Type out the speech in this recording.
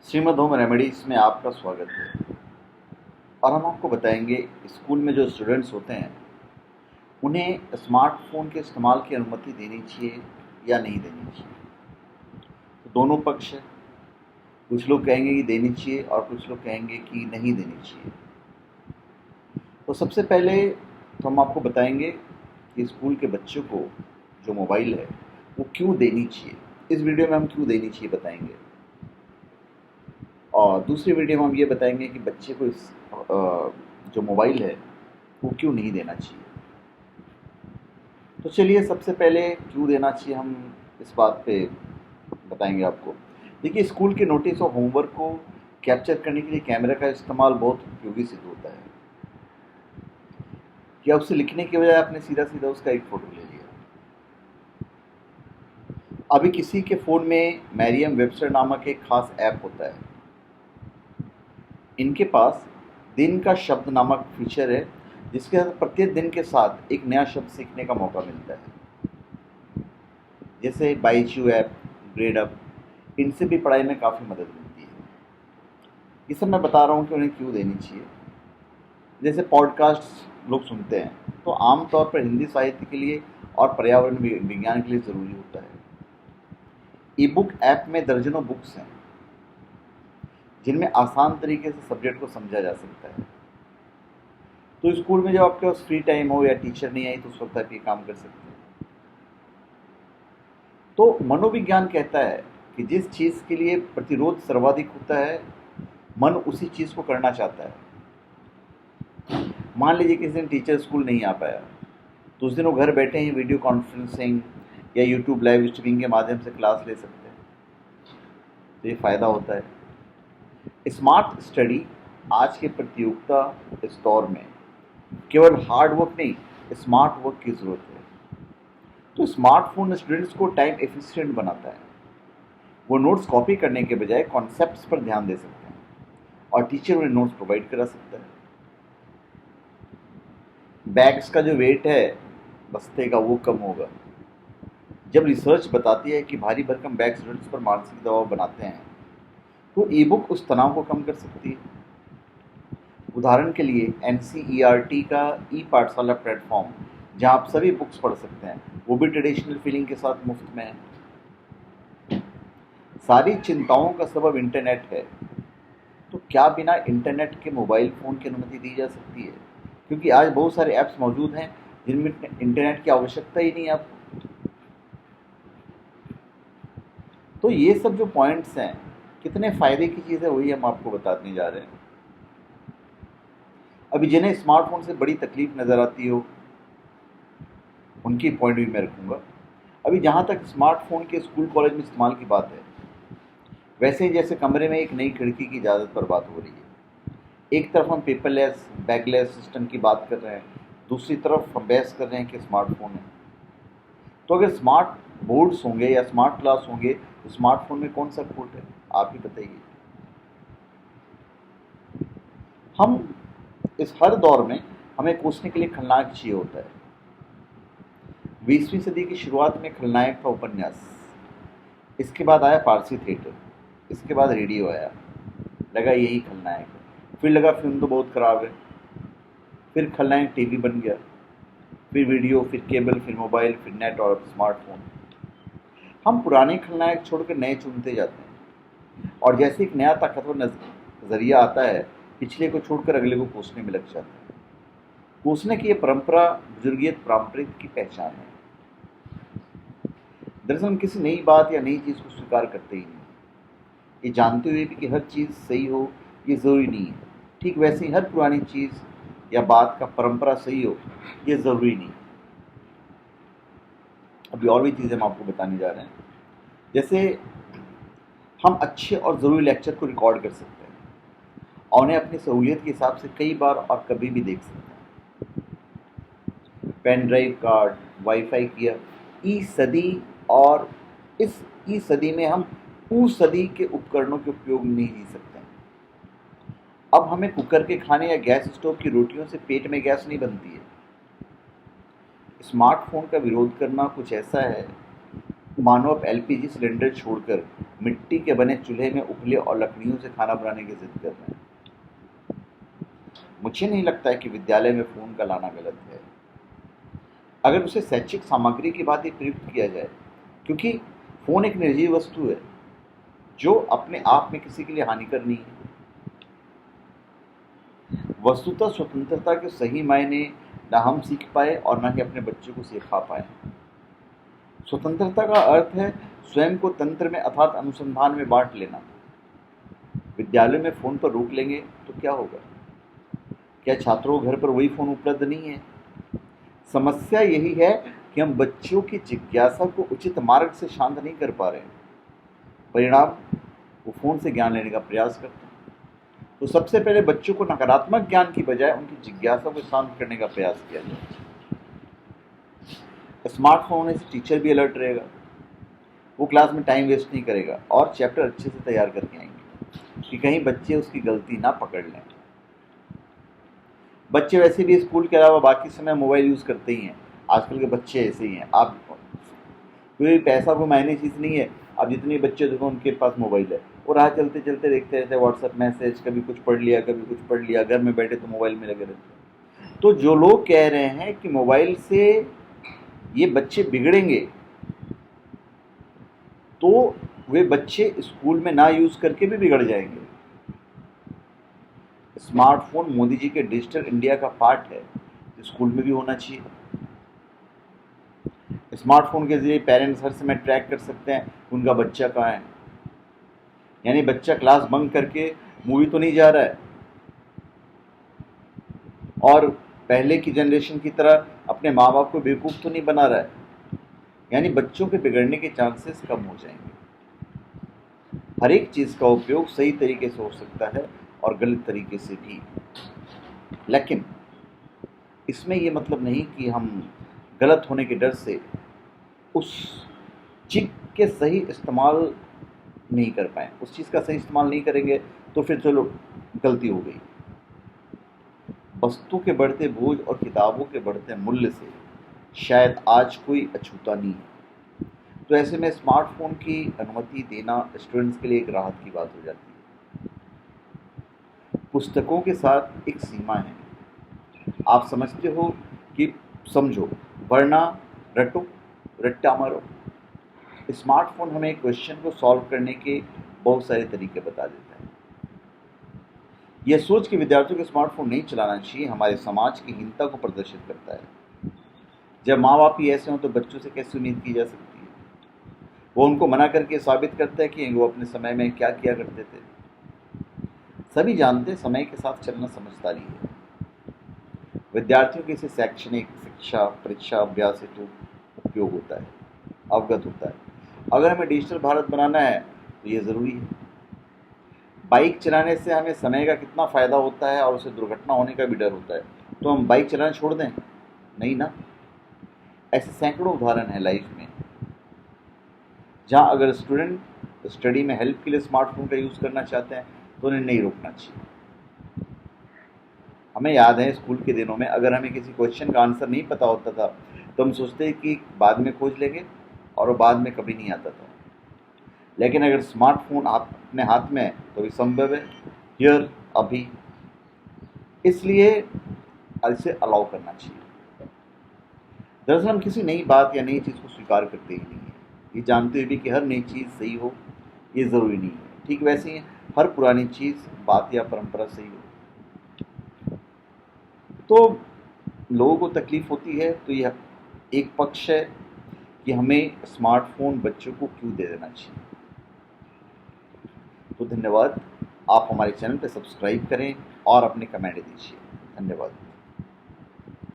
Shrimad home remedies में आपका स्वागत है। और हम आपको बताएंगे स्कूल में जो स्टूडेंट्स होते हैं उन्हें स्मार्टफोन के इस्तेमाल की अनुमति देनी चाहिए या नहीं देनी चाहिए। तो दोनों पक्ष है। कुछ लोग कहेंगे कि देनी चाहिए और कुछ लोग कहेंगे कि नहीं देनी चाहिए। तो सबसे पहले तो हम आपको बताएंगे कि स्कूल के बच्चों को जो मोबाइल है वो क्यों देनी चाहिए। इस वीडियो में हम क्यों देनी चाहिए बताएंगे, और दूसरी वीडियो में हम ये बताएंगे कि बच्चे को इस जो मोबाइल है वो क्यों नहीं देना चाहिए। तो चलिए सबसे पहले क्यों देना चाहिए हम इस बात पे बताएंगे आपको। देखिए, स्कूल के नोटिस और होमवर्क को कैप्चर करने के लिए कैमरा का इस्तेमाल बहुत उपयोगी सिद्ध होता है। क्या उसे लिखने के बजाय आपने सीधा सीधा उसका एक फ़ोटो ले लिया। अभी किसी के फ़ोन में मैरियम वेबस्टर नामक एक खास ऐप होता है। इनके पास दिन का शब्द नामक फीचर है, जिसके साथ प्रत्येक दिन के साथ एक नया शब्द सीखने का मौका मिलता है। जैसे बाइजू ऐप, ग्रेड अप, इनसे भी पढ़ाई में काफ़ी मदद मिलती है। ये सब मैं बता रहा हूँ कि उन्हें क्यों देनी चाहिए। जैसे पॉडकास्ट लोग सुनते हैं तो आमतौर पर हिंदी साहित्य के लिए और पर्यावरण विज्ञान के लिए ज़रूरी होता है। ई बुक ऐप में दर्जनों बुक्स हैं जिनमें आसान तरीके से सब्जेक्ट को समझा जा सकता है। तो स्कूल में जब आपके पास फ्री टाइम हो या टीचर नहीं आई तो उस वक्त आप ये काम कर सकते हैं। तो मनोविज्ञान कहता है कि जिस चीज़ के लिए प्रतिरोध सर्वाधिक होता है, मन उसी चीज़ को करना चाहता है। मान लीजिए किसी दिन टीचर स्कूल नहीं आ पाया, तो उस दिन वो घर बैठे ही वीडियो कॉन्फ्रेंसिंग या यूट्यूब लाइव स्ट्रीमिंग के माध्यम से क्लास ले सकते हैं। तो ये फ़ायदा होता है। स्मार्ट स्टडी आज के प्रतियोगिता इस दौर में केवल हार्ड वर्क नहीं, स्मार्ट वर्क की ज़रूरत है। तो स्मार्टफोन स्टूडेंट्स को टाइम एफिशिएंट बनाता है। वो नोट्स कॉपी करने के बजाय कॉन्सेप्ट्स पर ध्यान दे सकते हैं और टीचर उन्हें नोट्स प्रोवाइड करा सकता है। बैग्स का जो वेट है बस्ते का वो कम होगा। जब रिसर्च बताती है कि भारी भरकम बैग स्टूडेंट्स पर मानसिक दबाव बनाते हैं, तो ई बुक उस तनाव को कम कर सकती है। उदाहरण के लिए NCERT का ई पाठशाला प्लेटफॉर्म, जहाँ आप सभी बुक्स पढ़ सकते हैं, वो भी ट्रेडिशनल फीलिंग के साथ मुफ्त में है। सारी चिंताओं का सबब इंटरनेट है, तो क्या बिना इंटरनेट के मोबाइल फ़ोन की अनुमति दी जा सकती है? क्योंकि आज बहुत सारे ऐप्स मौजूद हैं जिनमें इंटरनेट की आवश्यकता ही नहीं है आपको। तो ये सब जो पॉइंट्स हैं, कितने फ़ायदे की चीज़ है वही हम आपको बताने जा रहे हैं। अभी जिन्हें स्मार्टफोन से बड़ी तकलीफ नज़र आती हो उनकी पॉइंट भी मैं रखूँगा। अभी जहाँ तक स्मार्टफोन के स्कूल कॉलेज में इस्तेमाल की बात है, वैसे ही जैसे कमरे में एक नई खिड़की की इजाज़त पर बात हो रही है। एक तरफ हम पेपरलेस बैगलेस सिस्टम की बात कर रहे हैं, दूसरी तरफ हम बहस कर रहे हैं कि स्मार्टफोन है। तो अगर स्मार्ट बोर्ड्स होंगे या स्मार्ट क्लास होंगे तो स्मार्टफोन में कौन सा खोट है, आप ही बताइए। हम इस हर दौर में हमें कोसने के लिए खलनायक चाहिए होता है। 20वीं सदी की शुरुआत में खलनायक था उपन्यास, इसके बाद आया पारसी थिएटर, इसके बाद रेडियो आया, लगा यही खलनायक है। फिर लगा फिल्म तो बहुत ख़राब है, फिर खलनायक टीवी बन गया, फिर वीडियो, फिर केबल, फिर मोबाइल, फिर नेट और स्मार्टफोन। हम पुराने खलनायक छोड़कर नए चुनते जाते हैं, और जैसे एक नया ताकतवर नज़रिया आता है, पिछले को छोड़कर अगले को कोसने में लग जाते हैं। कोसने की ये परंपरा बुजुर्गियत पारंपरिक की पहचान है। दरअसल हम किसी नई बात या नई चीज़ को स्वीकार करते ही नहीं, ये जानते हुए भी कि हर चीज़ सही हो ये ज़रूरी नहीं है। ठीक वैसे ही हर पुरानी चीज़ या बात का परंपरा सही हो ये ज़रूरी नहीं। अभी और भी चीज़ें हम आपको बताने जा रहे हैं। जैसे हम अच्छे और ज़रूरी लेक्चर को रिकॉर्ड कर सकते हैं और उन्हें अपनी सहूलियत के हिसाब से कई बार और कभी भी देख सकते हैं। पेन ड्राइव, कार्ड, वाईफाई किया ई सदी, और इस ई सदी में हम उस सदी के उपकरणों के उपयोग नहीं जी सकते। अब हमें कुकर के खाने या गैस स्टोव की रोटियों से पेट में गैस नहीं बनती है। स्मार्टफोन का विरोध करना कुछ ऐसा है मानो अब एलपीजी सिलेंडर छोड़कर मिट्टी के बने चूल्हे में उबले और लकड़ियों से खाना बनाने की जिद कर रहे हैं। मुझे नहीं लगता है कि विद्यालय में फ़ोन का लाना गलत है, अगर उसे शैक्षिक सामग्री की बात ही प्रयुक्त किया जाए, क्योंकि फ़ोन एक निर्जीव वस्तु है जो अपने आप में किसी के लिए हानिकर नहीं है। वस्तुतः स्वतंत्रता के सही मायने न हम सीख पाए और न ही अपने बच्चों को सिखा पाए। स्वतंत्रता का अर्थ है स्वयं को तंत्र में अर्थात अनुसंधान में बांट लेना। विद्यालय में फ़ोन पर रोक लेंगे तो क्या होगा? क्या छात्रों को घर पर वही फ़ोन उपलब्ध नहीं है? समस्या यही है कि हम बच्चों की जिज्ञासा को उचित मार्ग से शांत नहीं कर पा रहे हैं। परिणाम, वो फ़ोन से ज्ञान लेने का प्रयास करते हैं। तो सबसे पहले बच्चों को नकारात्मक ज्ञान की बजाय उनकी जिज्ञासा को शांत करने का प्रयास किया जाए। स्मार्टफोन होने से टीचर भी अलर्ट रहेगा, वो क्लास में टाइम वेस्ट नहीं करेगा और चैप्टर अच्छे से तैयार करके आएंगे कि कहीं बच्चे उसकी गलती ना पकड़ लें। बच्चे वैसे भी स्कूल के अलावा बाकी समय मोबाइल यूज़ करते ही हैं। आजकल के बच्चे ऐसे ही हैं। आप कोई पैसा कोई मायने चीज़ नहीं है। अब जितने बच्चे देखो उनके पास मोबाइल है, वो राह चलते चलते देखते रहते हैं व्हाट्सएप मैसेज, कभी कुछ पढ़ लिया कभी कुछ पढ़ लिया, घर में बैठे तो मोबाइल में लगे रहते हैं। तो जो लोग कह रहे हैं कि मोबाइल से ये बच्चे बिगड़ेंगे, तो वे बच्चे स्कूल में ना यूज़ करके भी बिगड़ जाएंगे। स्मार्टफोन मोदी जी के डिजिटल इंडिया का पार्ट है, स्कूल में भी होना चाहिए। स्मार्टफोन के जरिए पेरेंट्स हर समय ट्रैक कर सकते हैं उनका बच्चा कहाँ है। यानी बच्चा क्लास बंक करके मूवी तो नहीं जा रहा है और पहले की जनरेशन की तरह अपने माँ बाप को बेवकूफ़ तो नहीं बना रहा है। यानी बच्चों के बिगड़ने के चांसेस कम हो जाएंगे। हर एक चीज़ का उपयोग सही तरीके से हो सकता है और गलत तरीके से भी, लेकिन इसमें ये मतलब नहीं कि हम गलत होने के डर से उस चीज़ के सही इस्तेमाल नहीं कर पाए। उस चीज़ का सही इस्तेमाल नहीं करेंगे तो फिर चलो गलती हो गई। वस्तु के बढ़ते बोझ और किताबों के बढ़ते मूल्य से शायद आज कोई अछूता नहीं है। तो ऐसे में स्मार्टफोन की अनुमति देना स्टूडेंट्स के लिए एक राहत की बात हो जाती है। पुस्तकों के साथ एक सीमा है, आप समझते हो कि समझो, वरना रटो, रट्टा मारो। स्मार्टफोन हमें क्वेश्चन को सॉल्व करने के बहुत सारे तरीके बता देता है। यह सोच कि विद्यार्थियों को स्मार्टफोन नहीं चलाना चाहिए हमारे समाज की हीनता को प्रदर्शित करता है। जब माँ बाप ही ऐसे हों तो बच्चों से कैसे उम्मीद की जा सकती है? वो उनको मना करके साबित करता है कि वो अपने समय में क्या किया करते थे। सभी जानते हैं समय के साथ चलना समझदारी है। विद्यार्थियों के इसे शैक्षणिक शिक्षा परीक्षा अभ्यास हेतु उपयोग होता है, अवगत होता है। अगर हमें डिजिटल भारत बनाना है तो ये ज़रूरी है। बाइक चलाने से हमें समय का कितना फ़ायदा होता है और उसे दुर्घटना होने का भी डर होता है, तो हम बाइक चलाना छोड़ दें? नहीं ना। ऐसे सैकड़ों उदाहरण हैं लाइफ में जहाँ अगर स्टूडेंट स्टडी में हेल्प के लिए स्मार्टफोन का यूज़ करना चाहते हैं तो उन्हें नहीं रोकना चाहिए। हमें याद है स्कूल के दिनों में अगर हमें किसी क्वेश्चन का आंसर नहीं पता होता था तो हम सोचते कि बाद में खोज लेंगे, और वो बाद में कभी नहीं आता था। लेकिन अगर स्मार्टफोन आप अपने हाथ में है तो भी संभव है, हियर अभी। इसलिए इसे अलाउ करना चाहिए। दरअसल हम किसी नई बात या नई चीज़ को स्वीकार करते ही नहीं है, ये जानते हुए भी कि हर नई चीज़ सही हो ये ज़रूरी नहीं है। ठीक वैसे ही हर पुरानी चीज़, बात या परंपरा सही हो। तो लोगों को तकलीफ़ होती है, तो यह एक पक्ष है कि हमें स्मार्टफोन बच्चों को क्यों दे देना चाहिए। तो धन्यवाद। आप हमारे चैनल पर सब्सक्राइब करें और अपने कमेंट दीजिए। धन्यवाद।